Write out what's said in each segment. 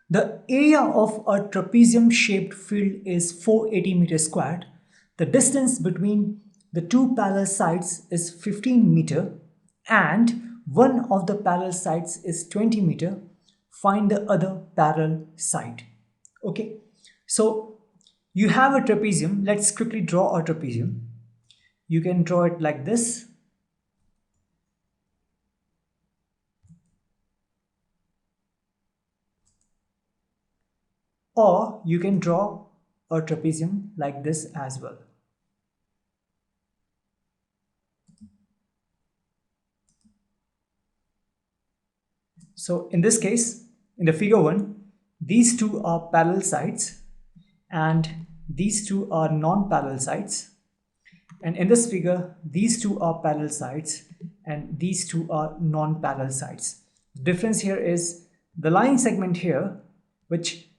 The area of a trapezium shaped field is 480 meters squared. The distance between the two parallel sides is 15 meter and one of the parallel sides is 20 meter. Find the other parallel side. Okay, so you have a trapezium. Let's quickly draw a trapezium. You can draw it like this. Or you can draw a trapezium like this as well. So in this case, in the figure 1, these two are parallel sides and these two are non-parallel sides. And in this figure, these two are parallel sides and these two are non-parallel sides. The difference here is the line segment here, which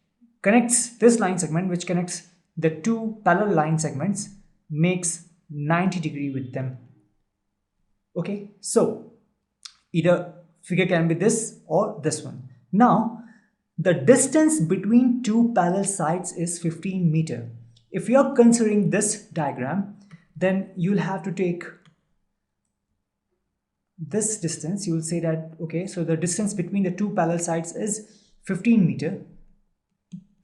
connects this line segment, which connects the two parallel line segments, makes 90 degree with them. Okay, so either figure can be this or this one. Now, the distance between two parallel sides is 15 meter. If you are considering this diagram, then you'll have to take this distance. You will say that, okay, so the distance between the two parallel sides is 15 meter.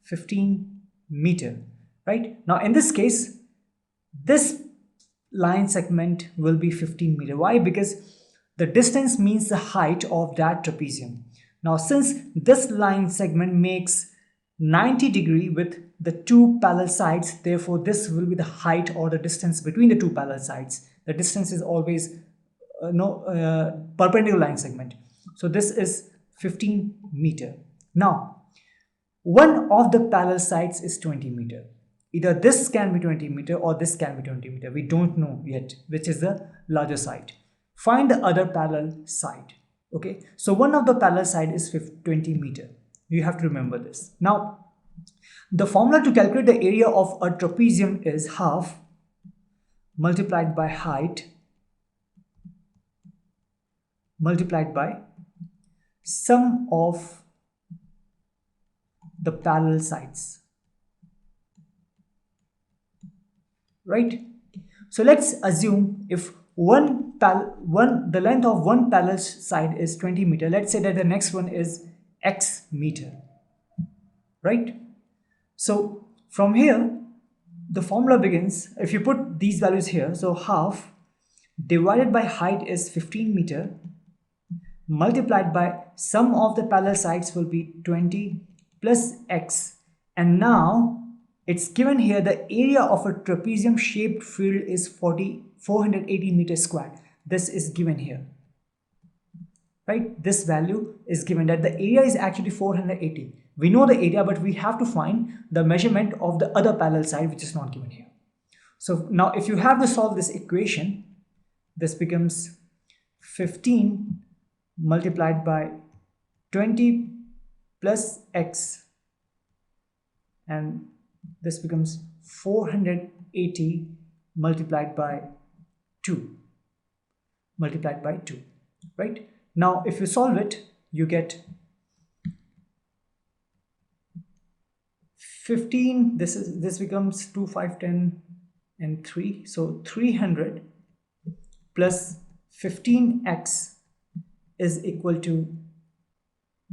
15 meter, right? Now, in this case, this line segment will be 15 meter. Why? Because the distance means the height of that trapezium. Now, since this line segment makes 90 degree with the two parallel sides, therefore this will be the height or the distance between the two parallel sides. The distance is always perpendicular line segment. So this is 15 meter. Now, one of the parallel sides is 20 meter. Either this can be 20 meter or this can be 20 meter. We don't know yet which is the larger side. Find the other parallel side. Okay, so one of the parallel side is 20 meter. You have to remember this. Now, the formula to calculate the area of a trapezium is half multiplied by height multiplied by sum of the parallel sides. Right? So let's assume if the length of one parallel side is 20 meter. Let's say that the next one is x meter. Right? So from here, the formula begins. If you put these values here, so half divided by height is 15 meter multiplied by sum of the parallel sides will be 20 plus x, and now it's given here the area of a trapezium shaped field is 480 meters squared. This is given here, right? This value is given that the area is actually 480. We know the area, but we have to find the measurement of the other parallel side, which is not given here. So now if you have to solve this equation, this becomes 15 multiplied by 20 plus x, and this becomes 480 multiplied by 2, right? Now if you solve it, you get 15, this becomes 2, 5, 10 and 3, so 300 plus 15x is equal to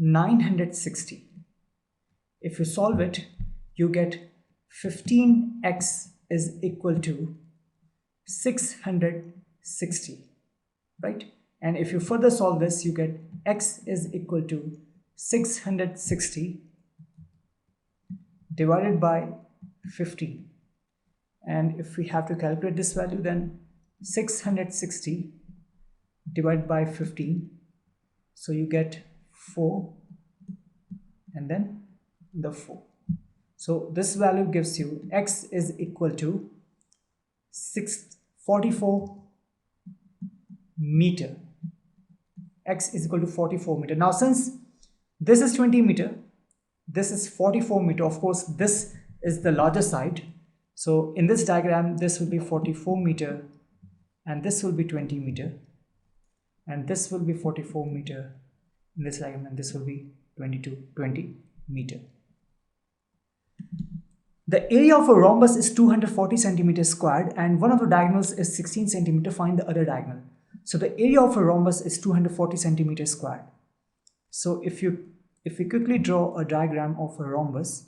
960. If you solve it, you get 15x is equal to 660, right? And if you further solve this, you get x is equal to 660 divided by 15. And if we have to calculate this value, then 660 divided by 15, so you get 4 and then the 4. So this value gives you x is equal to 44 meter. X is equal to 44 meter. Now since this is 20 meter, this is 44 meter, of course this is the larger side. So in this diagram, this will be 44 meter and this will be 20 meter and this will be 44 meter in this diagram, and this will be 20. meter. The area of a rhombus is 240 centimeters squared and one of the diagonals is 16 centimeter. Find the other diagonal. So the area of a rhombus is 240 centimeters squared. So if we quickly draw a diagram of a rhombus,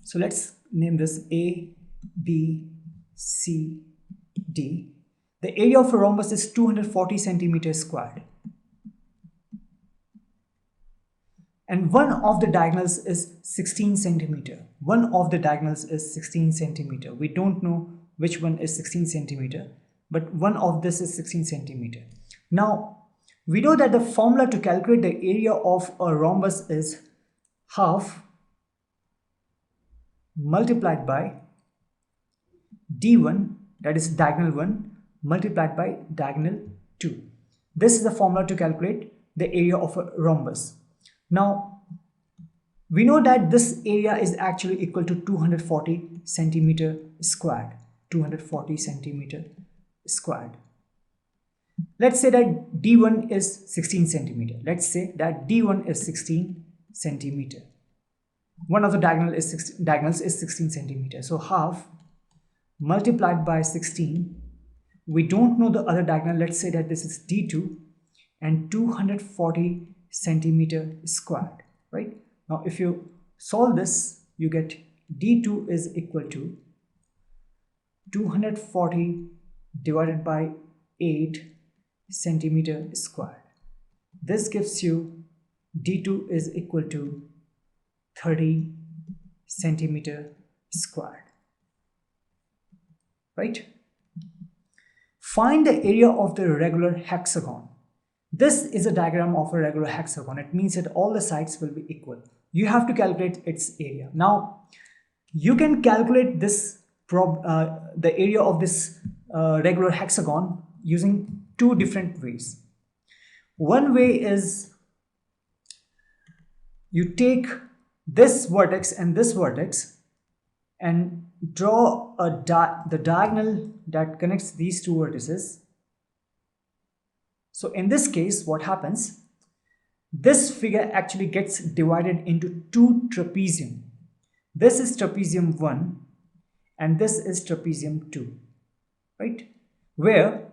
so let's name this A, B, C, D. The area of a rhombus is 240 centimeters squared. And one of the diagonals is 16 centimeter. One of the diagonals is 16 centimeter. We don't know which one is 16 centimeter, but one of this is 16 centimeter. Now, we know that the formula to calculate the area of a rhombus is half multiplied by D1, that is diagonal 1, multiplied by diagonal 2. This is the formula to calculate the area of a rhombus. Now, we know that this area is actually equal to 240 centimeter squared. 240 centimeter squared. Let's say that D1 is 16 centimeter. Let's say that D1 is 16 centimeter. One of the diagonals is 16 centimeter. So half multiplied by 16. We don't know the other diagonal. Let's say that this is D2 and 240 centimeter squared, right? Now if you solve this, you get D2 is equal to 240 divided by 8 centimeter squared. This gives you D2 is equal to 30 centimeter squared, right? Find the area of the regular hexagon. This is a diagram of a regular hexagon. It means that all the sides will be equal. You have to calculate its area. Now, you can calculate this the area of this regular hexagon using two different ways. One way is you take this vertex and this vertex and draw the diagonal that connects these two vertices. So in this case, what happens? This figure actually gets divided into two trapezium. This is trapezium 1 and this is trapezium 2, right? Where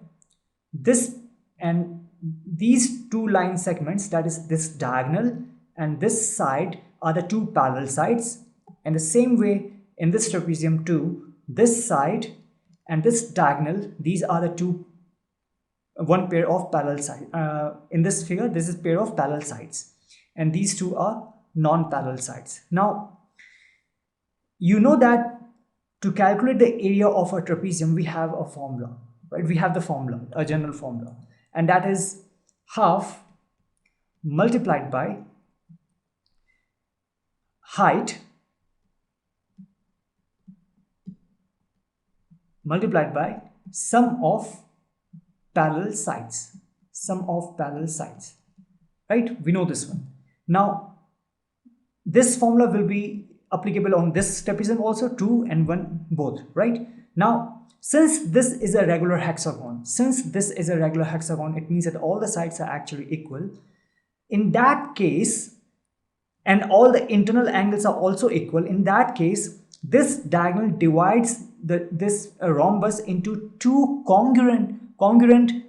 this and these two line segments, that is this diagonal and this side, are the two parallel sides. And the same way in this trapezium 2, this side and this diagonal, these are the one pair of parallel sides. In this figure, this is pair of parallel sides and these two are non-parallel sides. Now, you know that to calculate the area of a trapezium, we have a formula, right? We have the formula, a general formula, and that is half multiplied by height multiplied by sum of parallel sides. Sum of parallel sides, right? We know this one. Now, this formula will be applicable on this trapezium also, 2 and 1 both, right? Now, since this is a regular hexagon, it means that all the sides are actually equal. In that case, and all the internal angles are also equal, in that case, this diagonal divides this rhombus into two congruent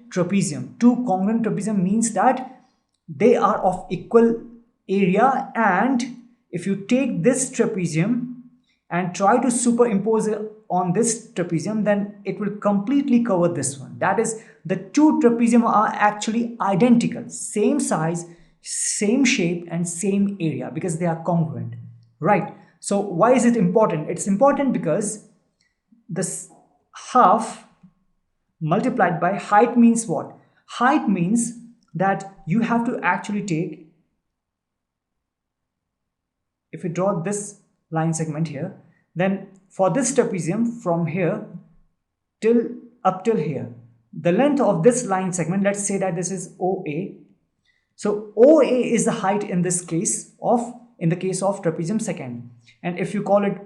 trapezium. Two congruent trapezium means that they are of equal area, and if you take this trapezium and try to superimpose it on this trapezium, then it will completely cover this one. That is, the two trapezium are actually identical, same size, same shape and same area, because they are congruent, right? So why is it important? It's important because this half multiplied by height means what? Height means that you have to actually take, if you draw this line segment here, then for this trapezium from here up till here, the length of this line segment, let's say that this is OA. So OA is the height in this case in the case of trapezium second. And if you call it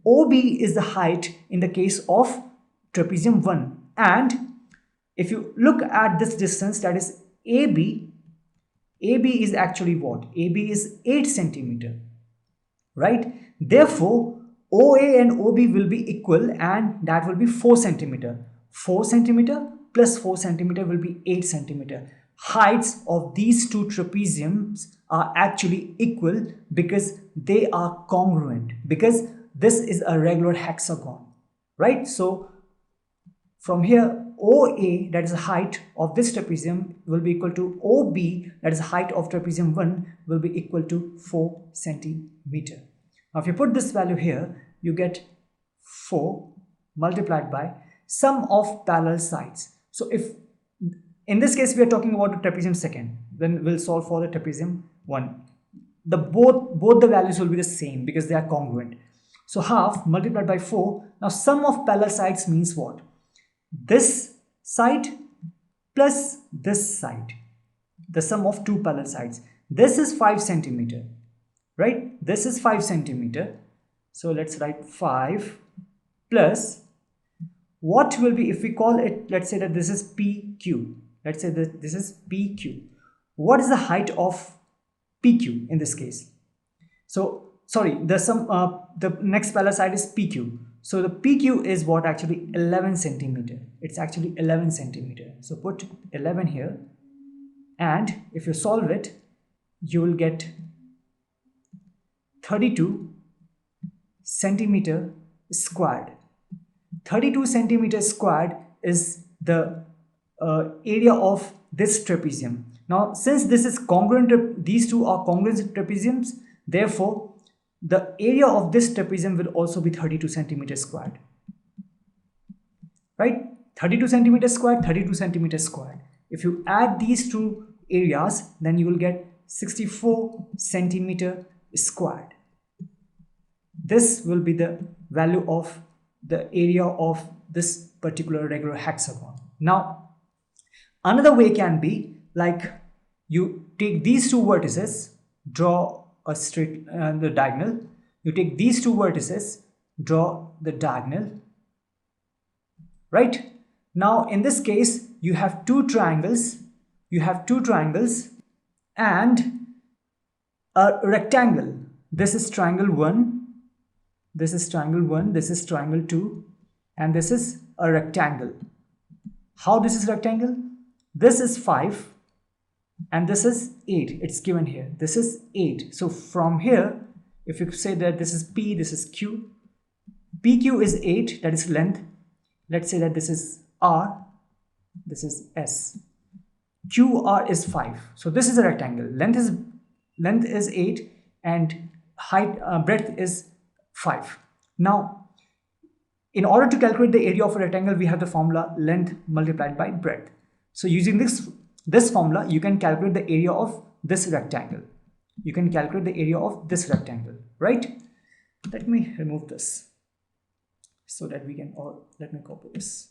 OB is the height in the case of trapezium 1. And if you look at this distance, that is AB is actually what? AB is 8 centimeter, right? Therefore, OA and OB will be equal, and that will be 4 centimeter. 4 centimeter plus 4 centimeter will be 8 centimeter. Heights of these two trapeziums are actually equal because they are congruent, because this is a regular hexagon, right? So from here, OA, that is the height of this trapezium, will be equal to OB, that is the height of trapezium 1, will be equal to 4 centimeter. Now if you put this value here, you get 4 multiplied by sum of parallel sides. So if in this case we are talking about the trapezium second, then we'll solve for the trapezium 1. Both the values will be the same because they are congruent. So half multiplied by 4. Now sum of parallel sides means what? This side plus this side, the sum of two parallel sides. This is 5 centimeter, right? This is 5 centimeter. So let's write 5 plus what will be, if we call it, let's say that this is PQ. Let's say that this is PQ. What is the height of PQ in this case? So sorry, the next parallel side is PQ. So the PQ is what? Actually 11 centimeter. It's actually 11 centimeter. So put 11 here, and if you solve it, you will get 32 centimeter squared. 32 centimeter squared is the area of this trapezium. Now since this is congruent, these two are congruent trapeziums, therefore the area of this trapezium will also be 32 centimeter squared, right? 32 centimeter squared, 32 centimeter squared. If you add these two areas, then you will get 64 centimeter squared. This will be the value of the area of this particular regular hexagon. Now another way can be like you take these two vertices, draw a straight the diagonal. You take these two vertices, draw the diagonal, right? Now in this case you have two triangles, and a rectangle. This is triangle 1, this is triangle 1, this is triangle 2, and this is a rectangle. How this is rectangle? This is 5 and this is 8. It's given here. This is 8. So from here, if you say that this is P, this is Q. PQ is 8, that is length. Let's say that this is R, this is S. QR is 5. So this is a rectangle. Length is 8 and breadth is 5. Now in order to calculate the area of a rectangle, we have the formula length multiplied by breadth. So using this formula, you can calculate the area of this rectangle. Right? Let me remove this so that we can, or let me copy this.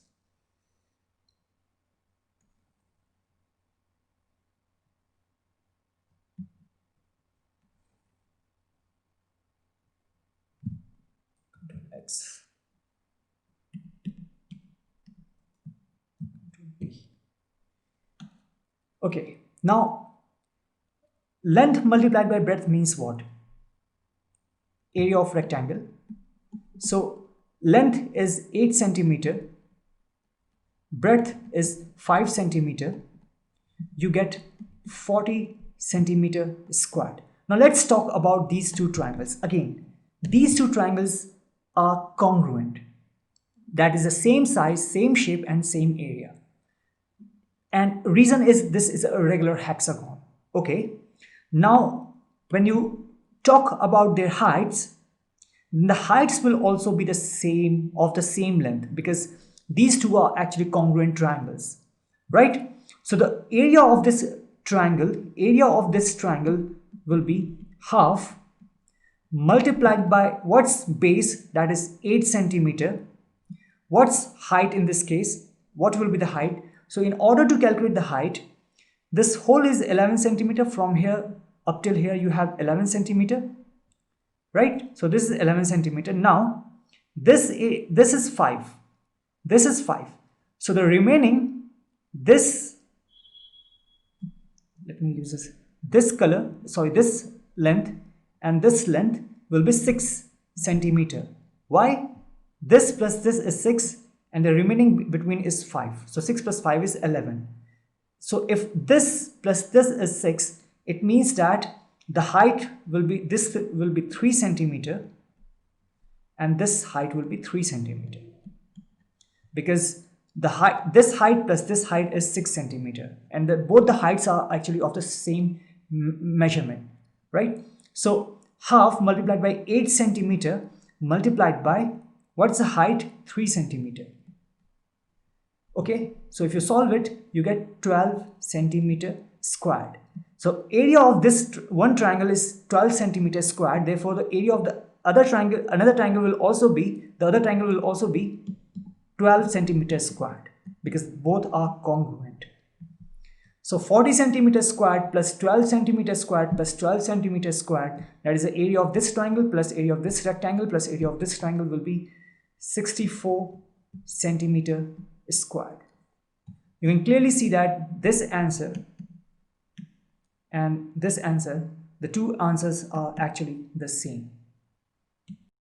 X. Okay, now length multiplied by breadth means what? Area of rectangle. So length is 8 centimeter, breadth is 5 centimeter, you get 40 centimeter squared. Now let's talk about these two triangles. Again, these two triangles are congruent. That is the same size, same shape and same area. And reason is this is a regular hexagon. Okay. Now when you talk about their heights, the heights will also be the same, of the same length, because these two are actually congruent triangles, right? So the area of this triangle will be half multiplied by what's base, that is 8 centimeter. What's height in this case? What will be the height? So in order to calculate the height, this hole is 11 centimeter. From here up till here you have 11 centimeter, right? So this is 11 centimeter. Now this is 5. This is 5. So the remaining, this, let me use this color, sorry, this length and this length will be 6 centimeter. Why? This plus this is 6 and the remaining between is 5. So 6 plus 5 is 11. So if this plus this is 6, it means that the height will be, this will be 3 centimeter and this height will be 3 centimeter. Because the height, this height plus this height is 6 centimeter, and both the heights are actually of the same measurement, right? So half multiplied by 8 centimeter multiplied by, what's the height? 3 centimeter. Okay, so if you solve it, you get 12 centimeter squared. So area of this one triangle is 12 centimeter squared. Therefore, the area of the other triangle, another triangle will also be, the other triangle will also be 12 centimeters squared, because both are congruent. So 40 centimeters squared plus 12 centimeters squared plus 12 centimeters squared, that is the area of this triangle plus area of this rectangle plus area of this triangle, will be 64 centimeter squared. You can clearly see that this answer and this answer, the two answers are actually the same.